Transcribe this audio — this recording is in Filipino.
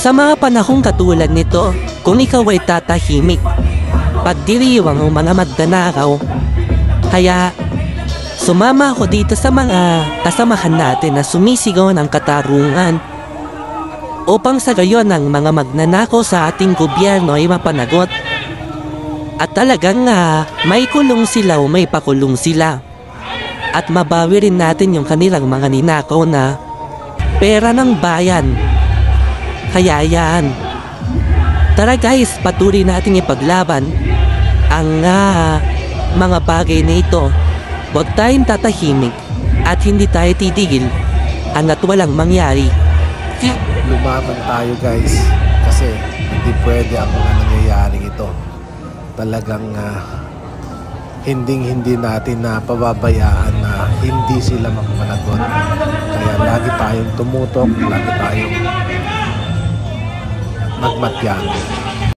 Sa mga panahong katulad nito, kung ikaw ay tatahimik, pagdiriwang ang mga magnanakaw. Kaya, sumama ako dito sa mga kasamahan natin na sumisigaw ng katarungan upang sa gayon ang mga magnanakaw sa ating gobyerno ay mapanagot. At talagang may kulong sila o may pakulong sila. At mabawi rin natin yung kanilang mga ninakaw na pera ng bayan. Kaya yan. Tara guys, patuloy natin ipaglaban ang mga bagay na ito. Huwag tayong tatahimik at hindi tayo titigil hanggat walang mangyari. Lumaban tayo guys kasi hindi pwede ang mga nangyayaring ito. Talagang hindi natin na pababayaan na hindi sila mapapanagot. Kaya lagi tayong tumutok, lagi tayong magmatyan.